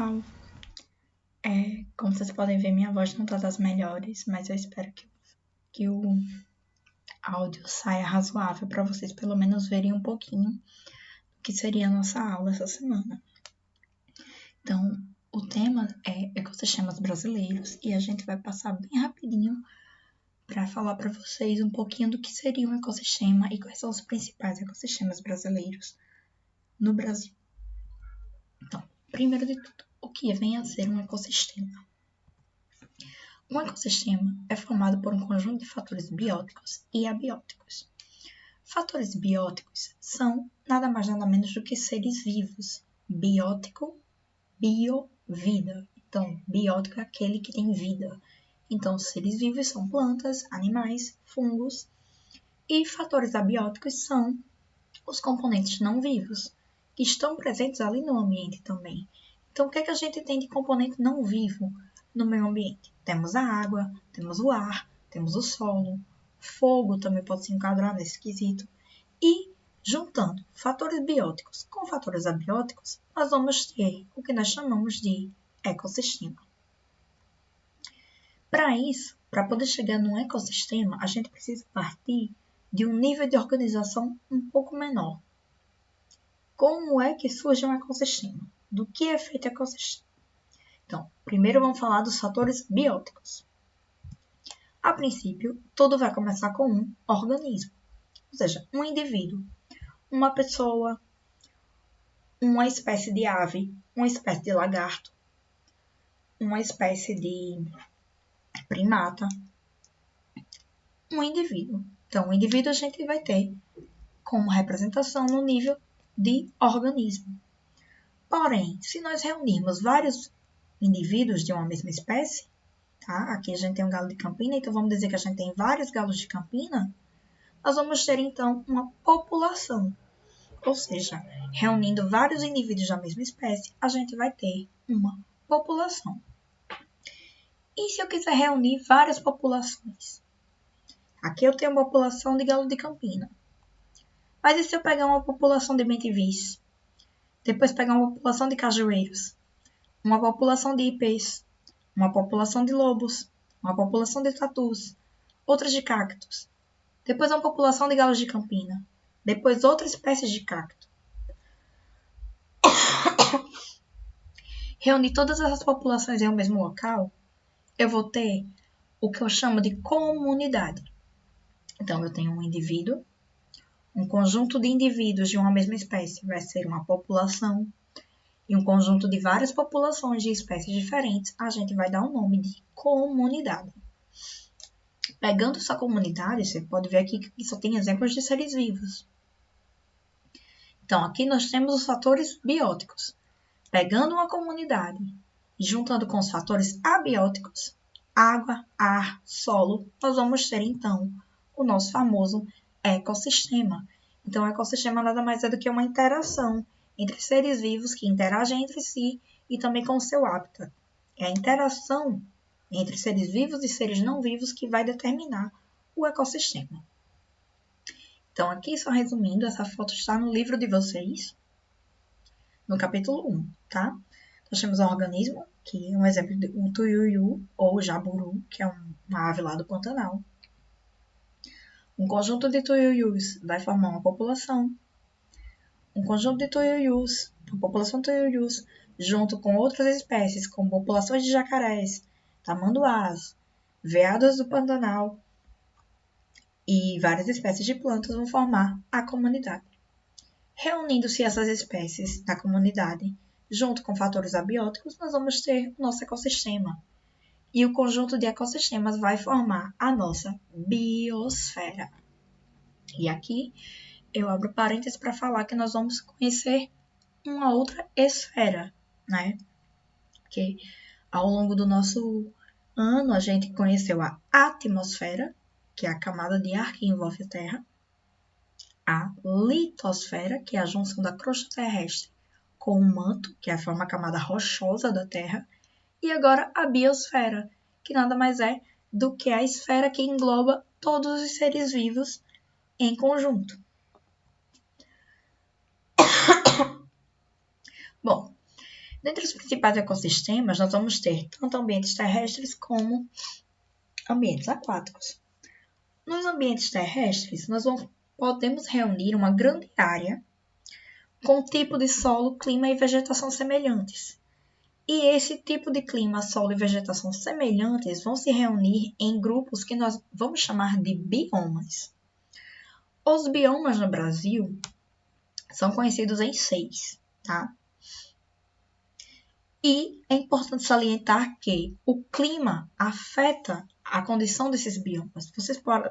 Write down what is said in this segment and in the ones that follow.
pessoal, como vocês podem ver, minha voz não tá das melhores, mas eu espero que o áudio saia razoável para vocês pelo menos verem um pouquinho do que seria a nossa aula essa semana. Então, o tema é ecossistemas brasileiros e a gente vai passar bem rapidinho para falar para vocês um pouquinho do que seria um ecossistema e quais são os principais ecossistemas brasileiros no Brasil. Então, primeiro de tudo, o que vem a ser um ecossistema? Um ecossistema é formado por um conjunto de fatores bióticos e abióticos. Fatores bióticos são nada mais nada menos do que seres vivos. Biótico, bio-vida. Então, biótico é aquele que tem vida. Então, seres vivos são plantas, animais, fungos. E fatores abióticos são os componentes não vivos, que estão presentes ali no ambiente também. Então, o que a gente tem de componente não vivo no meio ambiente? Temos a água, temos o ar, temos o solo, fogo também pode se enquadrar nesse quesito. E, juntando fatores bióticos com fatores abióticos, nós vamos ter o que nós chamamos de ecossistema. Para isso, para poder chegar num ecossistema, a gente precisa partir de um nível de organização um pouco menor. Como é que surge um ecossistema? Do que é feito o ecossistema? Então, primeiro vamos falar dos fatores bióticos. A princípio, tudo vai começar com um organismo, ou seja, um indivíduo, uma pessoa, uma espécie de ave, uma espécie de lagarto, uma espécie de primata, um indivíduo. Então, o indivíduo a gente vai ter como representação no nível de organismo. Porém, se nós reunirmos vários indivíduos de uma mesma espécie, tá? Aqui a gente tem um galo de Campina, então vamos dizer que a gente tem vários galos de Campina, nós vamos ter então uma população. Ou seja, reunindo vários indivíduos da mesma espécie, a gente vai ter uma população. E se eu quiser reunir várias populações? Aqui eu tenho uma população de galo de Campina. Mas e se eu pegar uma população de bentivis? Depois pegar uma população de cajueiros? Uma população de ipês? Uma população de lobos? Uma população de tatus? Outras de cactos? Depois uma população de galos de Campina? Depois outras espécies de cacto? Reunir todas essas populações em um mesmo local, eu vou ter o que eu chamo de comunidade. Então, eu tenho um indivíduo, um conjunto de indivíduos de uma mesma espécie vai ser uma população, e um conjunto de várias populações de espécies diferentes, a gente vai dar o nome de comunidade. Pegando essa comunidade, você pode ver aqui que só tem exemplos de seres vivos. Então, aqui nós temos os fatores bióticos. Pegando uma comunidade e juntando com os fatores abióticos, água, ar, solo, nós vamos ter, então, o nosso famoso ecossistema. Então, o ecossistema nada mais é do que uma interação entre seres vivos que interagem entre si e também com o seu hábitat. É a interação entre seres vivos e seres não vivos que vai determinar o ecossistema. Então, aqui, só resumindo, essa foto está no livro de vocês, no capítulo 1, tá? Nós temos um organismo, que é um exemplo de um tuiuiu ou jaburu, que é uma ave lá do Pantanal. Um conjunto de tuiuius vai formar uma população. Um conjunto de tuiuius, uma população de tuiuius, junto com outras espécies, como populações de jacarés, tamanduás, veadas do Pantanal e várias espécies de plantas vão formar a comunidade. Reunindo-se essas espécies na comunidade, junto com fatores abióticos, nós vamos ter o nosso ecossistema. E o conjunto de ecossistemas vai formar a nossa biosfera. E aqui eu abro parênteses para falar que nós vamos conhecer uma outra esfera, né? Porque ao longo do nosso ano a gente conheceu a atmosfera, que é a camada de ar que envolve a Terra, a litosfera, que é a junção da crosta terrestre com o manto, que é a camada rochosa da Terra, e agora a biosfera, que nada mais é do que a esfera que engloba todos os seres vivos em conjunto. Bom, Dentre os principais ecossistemas, nós vamos ter tanto ambientes terrestres como ambientes aquáticos. Nos ambientes terrestres, podemos reunir uma grande área com tipo de solo, clima e vegetação semelhantes. E esse tipo de clima, solo e vegetação semelhantes vão se reunir em grupos que nós vamos chamar de biomas. Os biomas no Brasil são conhecidos em 6, tá? E é importante salientar que o clima afeta a condição desses biomas. Vocês podem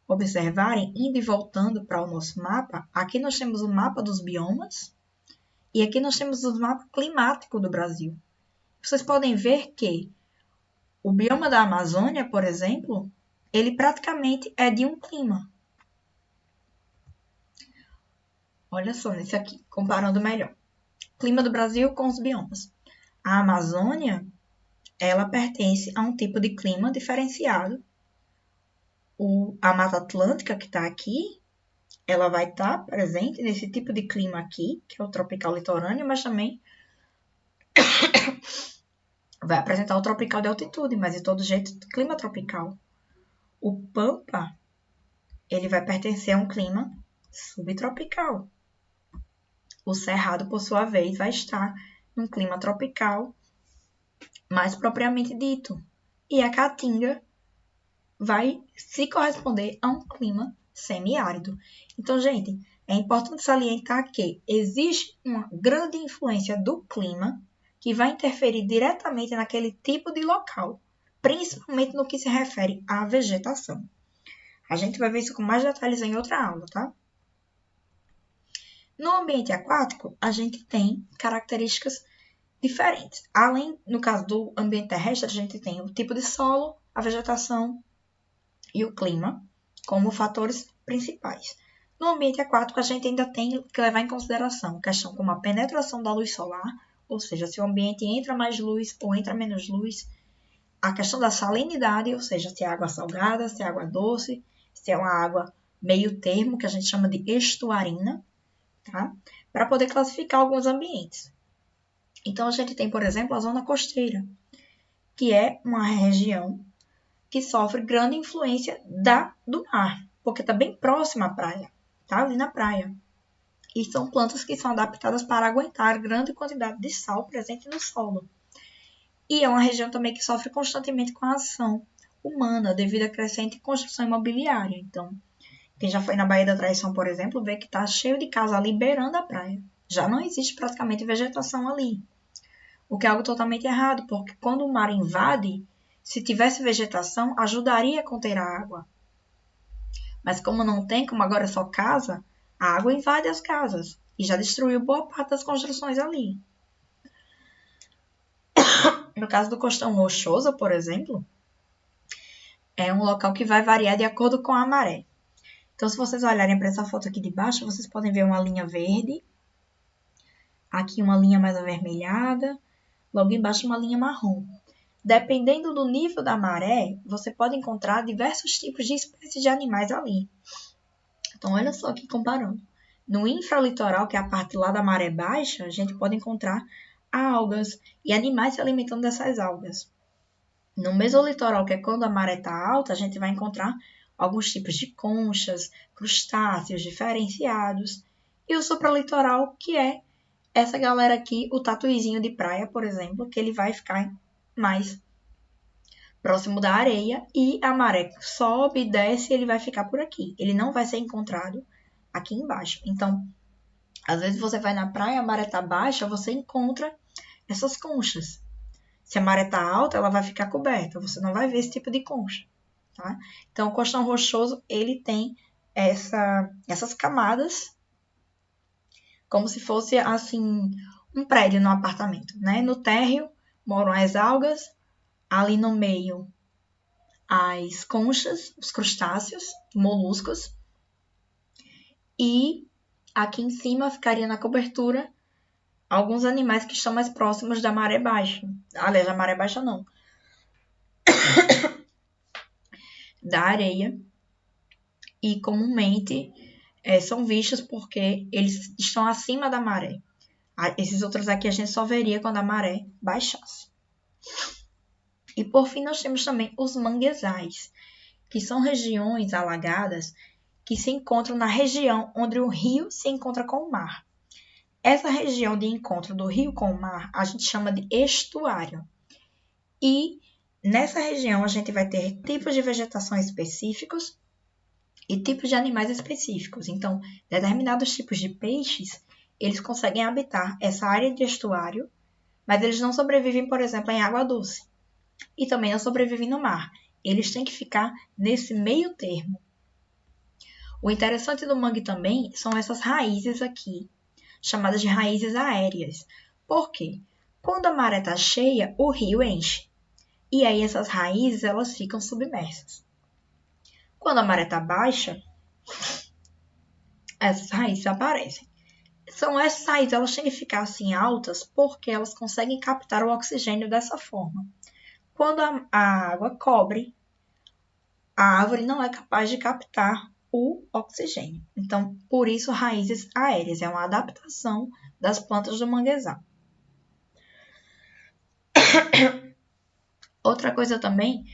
observarem, indo e voltando para o nosso mapa, aqui nós temos o mapa dos biomas e aqui nós temos o mapa climático do Brasil. Vocês podem ver que o bioma da Amazônia, por exemplo, ele praticamente é de um clima. Olha só nesse aqui, comparando melhor. Clima do Brasil com os biomas. A Amazônia, ela pertence a um tipo de clima diferenciado. A Mata Atlântica, que está aqui, ela vai estar presente nesse tipo de clima aqui, que é o tropical litorâneo, mas também vai apresentar o tropical de altitude, mas de todo jeito, clima tropical. O Pampa, ele vai pertencer a um clima subtropical. O Cerrado, por sua vez, vai estar num clima tropical, mais propriamente dito. E a Caatinga vai se corresponder a um clima semiárido. Então, gente, é importante salientar que existe uma grande influência do clima que vai interferir diretamente naquele tipo de local, principalmente no que se refere à vegetação. A gente vai ver isso com mais detalhes em outra aula, tá? No ambiente aquático, a gente tem características diferentes. Além, no caso do ambiente terrestre, a gente tem o tipo de solo, a vegetação e o clima como fatores principais. No ambiente aquático, a gente ainda tem que levar em consideração questão como a penetração da luz solar, ou seja, se o ambiente entra mais luz ou entra menos luz, a questão da salinidade, ou seja, se é água salgada, se é água doce, se é uma água meio termo, que a gente chama de estuarina, tá? Para poder classificar alguns ambientes. Então, a gente tem, por exemplo, a zona costeira, que é uma região que sofre grande influência do mar, porque está bem próxima à praia, tá? Ali na praia. E são plantas que são adaptadas para aguentar grande quantidade de sal presente no solo. E é uma região também que sofre constantemente com a ação humana, devido à crescente construção imobiliária. Então, quem já foi na Baía da Traição, por exemplo, vê que está cheio de casa ali beirando a praia. Já não existe praticamente vegetação ali. O que é algo totalmente errado, porque quando o mar invade, se tivesse vegetação, ajudaria a conter a água. Mas como não tem, como agora é só casa, a água invade as casas e já destruiu boa parte das construções ali. No caso do Costão Rochoso, por exemplo, é um local que vai variar de acordo com a maré. Então, se vocês olharem para essa foto aqui de baixo, vocês podem ver uma linha verde, aqui uma linha mais avermelhada, logo embaixo uma linha marrom. Dependendo do nível da maré, você pode encontrar diversos tipos de espécies de animais ali. Então, olha só aqui comparando. No infralitoral, que é a parte lá da maré baixa, a gente pode encontrar algas e animais se alimentando dessas algas. No mesolitoral, que é quando a maré está alta, a gente vai encontrar alguns tipos de conchas, crustáceos diferenciados. E o supralitoral, que é essa galera aqui, o tatuizinho de praia, por exemplo, que ele vai ficar mais próximo da areia e a maré sobe e desce e ele vai ficar por aqui. Ele não vai ser encontrado aqui embaixo. Então, às vezes você vai na praia, a maré está baixa, você encontra essas conchas. Se a maré está alta, ela vai ficar coberta. Você não vai ver esse tipo de concha. Tá? Então, o Costão Rochoso, ele tem essas camadas como se fosse, assim, um prédio no apartamento, né? No térreo moram as algas, ali no meio as conchas, os crustáceos, moluscos, e aqui em cima ficaria na cobertura alguns animais que estão mais próximos da maré baixa. Aliás, da maré baixa não. Da areia. E comumente são vistos porque eles estão acima da maré. Esses outros aqui a gente só veria quando a maré baixasse. E por fim nós temos também os manguezais, que são regiões alagadas que se encontram na região onde o rio se encontra com o mar. Essa região de encontro do rio com o mar a gente chama de estuário. E nessa região a gente vai ter tipos de vegetação específicos e tipos de animais específicos. Então, determinados tipos de peixes, eles conseguem habitar essa área de estuário, mas eles não sobrevivem, por exemplo, em água doce. E também não sobrevivem no mar. Eles têm que ficar nesse meio termo. O interessante do mangue também são essas raízes aqui, chamadas de raízes aéreas. Por quê? Quando a maré está cheia, o rio enche. E aí essas raízes elas ficam submersas. Quando a maré está baixa, essas raízes aparecem. Essas raízes elas têm que ficar assim altas porque elas conseguem captar o oxigênio dessa forma. Quando a água cobre, a árvore não é capaz de captar o oxigênio. Então, por isso, raízes aéreas. É uma adaptação das plantas do manguezal. Outra coisa também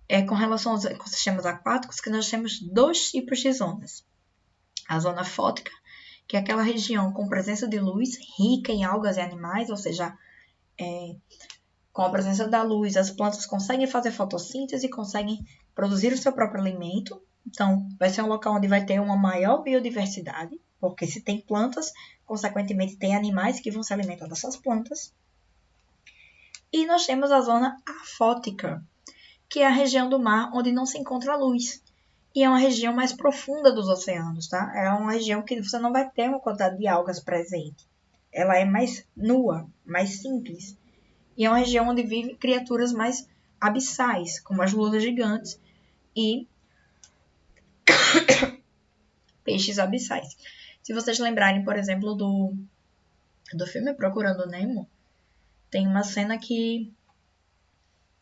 é com relação aos ecossistemas aquáticos, que nós temos 2 tipos de zonas. A zona fótica, que é aquela região com presença de luz, rica em algas e animais, ou seja, com a presença da luz, as plantas conseguem fazer fotossíntese e conseguem produzir o seu próprio alimento. Então, vai ser um local onde vai ter uma maior biodiversidade, porque se tem plantas, consequentemente tem animais que vão se alimentar dessas plantas. E nós temos a zona afótica, que é a região do mar onde não se encontra luz. E é uma região mais profunda dos oceanos, tá? É uma região que você não vai ter uma quantidade de algas presente. Ela é mais nua, mais simples. E é uma região onde vivem criaturas mais abissais, como as lulas gigantes e peixes abissais. Se vocês lembrarem, por exemplo, do filme Procurando Nemo, tem uma cena que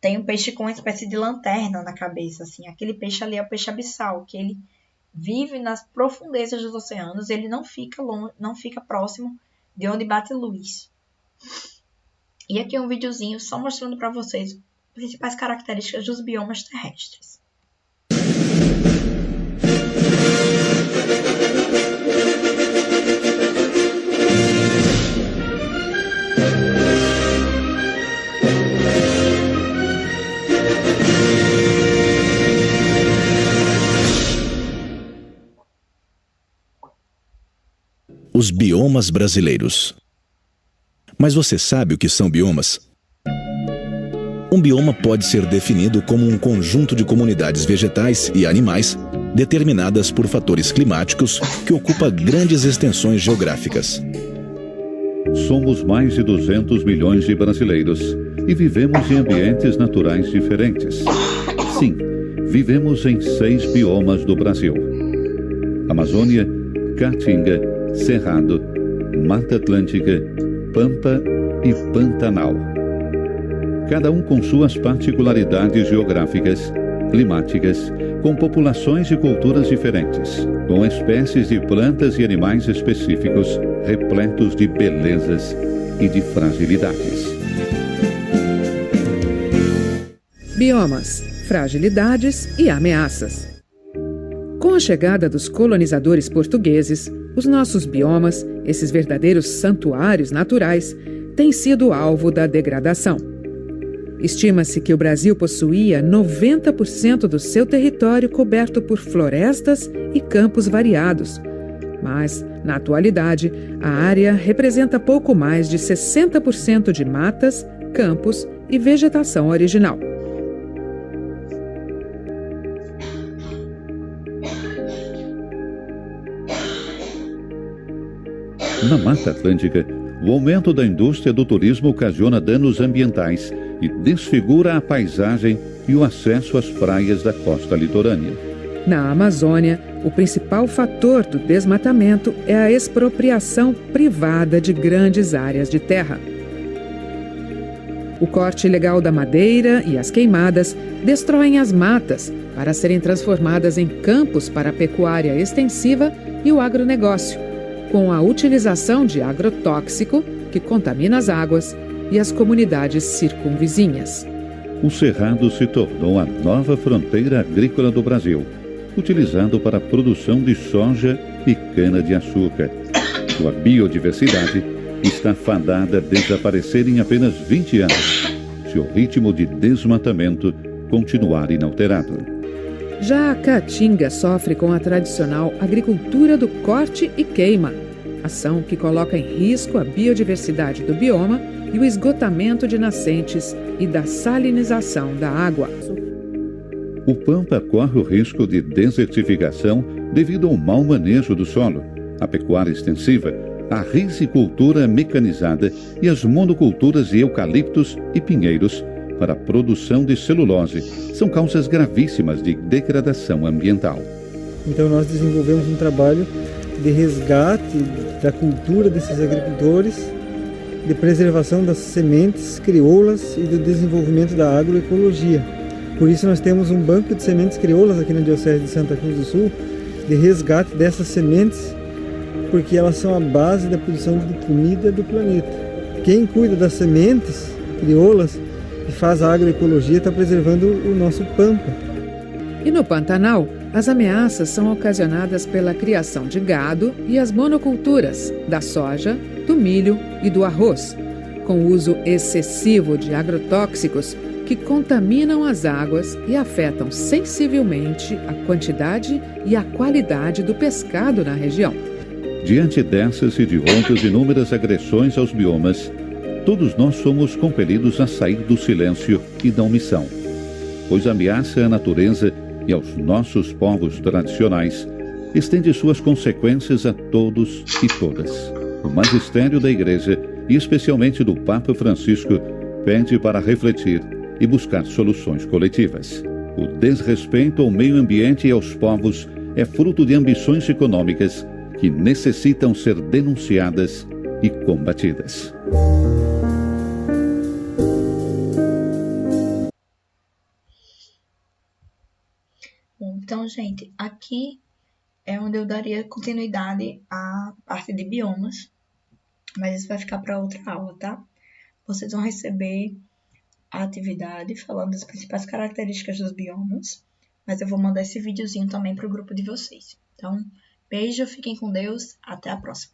tem um peixe com uma espécie de lanterna na cabeça, assim. Aquele peixe ali é o peixe abissal, que ele vive nas profundezas dos oceanos, ele não fica longe, não fica próximo de onde bate luz. E aqui é um videozinho só mostrando para vocês as principais características dos biomas terrestres. Os biomas brasileiros. Mas você sabe o que são biomas? Um bioma pode ser definido como um conjunto de comunidades vegetais e animais determinadas por fatores climáticos que ocupa grandes extensões geográficas. Somos mais de 200 milhões de brasileiros e vivemos em ambientes naturais diferentes. Sim, vivemos em 6 biomas do Brasil: Amazônia, Caatinga, Cerrado, Mata Atlântica, Pampa e Pantanal. Cada um com suas particularidades geográficas, climáticas, com populações e culturas diferentes, com espécies de plantas e animais específicos, repletos de belezas e de fragilidades. Biomas, fragilidades e ameaças. Com a chegada dos colonizadores portugueses, os nossos biomas, esses verdadeiros santuários naturais, têm sido alvo da degradação. Estima-se que o Brasil possuía 90% do seu território coberto por florestas e campos variados. Mas, na atualidade, a área representa pouco mais de 60% de matas, campos e vegetação original. Na Mata Atlântica, o aumento da indústria do turismo ocasiona danos ambientais e desfigura a paisagem e o acesso às praias da costa litorânea. Na Amazônia, o principal fator do desmatamento é a expropriação privada de grandes áreas de terra. O corte ilegal da madeira e as queimadas destroem as matas para serem transformadas em campos para a pecuária extensiva e o agronegócio, com a utilização de agrotóxico, que contamina as águas e as comunidades circunvizinhas. O Cerrado se tornou a nova fronteira agrícola do Brasil, utilizado para a produção de soja e cana-de-açúcar. Sua biodiversidade está fadada a desaparecer em apenas 20 anos, se o ritmo de desmatamento continuar inalterado. Já a Caatinga sofre com a tradicional agricultura do corte e queima, ação que coloca em risco a biodiversidade do bioma e o esgotamento de nascentes e da salinização da água. O Pampa corre o risco de desertificação devido ao mau manejo do solo, a pecuária extensiva, a risicultura mecanizada e as monoculturas de eucaliptos e pinheiros para a produção de celulose são causas gravíssimas de degradação ambiental. Então nós desenvolvemos um trabalho de resgate da cultura desses agricultores, de preservação das sementes crioulas e do desenvolvimento da agroecologia. Por isso nós temos um banco de sementes crioulas aqui na Diocese de Santa Cruz do Sul, de resgate dessas sementes, porque elas são a base da produção de comida do planeta. Quem cuida das sementes crioulas e faz a agroecologia está preservando o nosso Pampa. E no Pantanal, as ameaças são ocasionadas pela criação de gado e as monoculturas da soja, do milho e do arroz, com o uso excessivo de agrotóxicos que contaminam as águas e afetam sensivelmente a quantidade e a qualidade do pescado na região. Diante dessas e de outras inúmeras agressões aos biomas, todos nós somos compelidos a sair do silêncio e da omissão, pois ameaça à natureza e aos nossos povos tradicionais estende suas consequências a todos e todas. O magistério da Igreja, e especialmente do Papa Francisco, pede para refletir e buscar soluções coletivas. O desrespeito ao meio ambiente e aos povos é fruto de ambições econômicas que necessitam ser denunciadas e combatidas. Então, gente, aqui é onde eu daria continuidade à parte de biomas, mas isso vai ficar para outra aula, tá? Vocês vão receber a atividade falando das principais características dos biomas, mas eu vou mandar esse videozinho também para o grupo de vocês. Então, beijo, fiquem com Deus, até a próxima.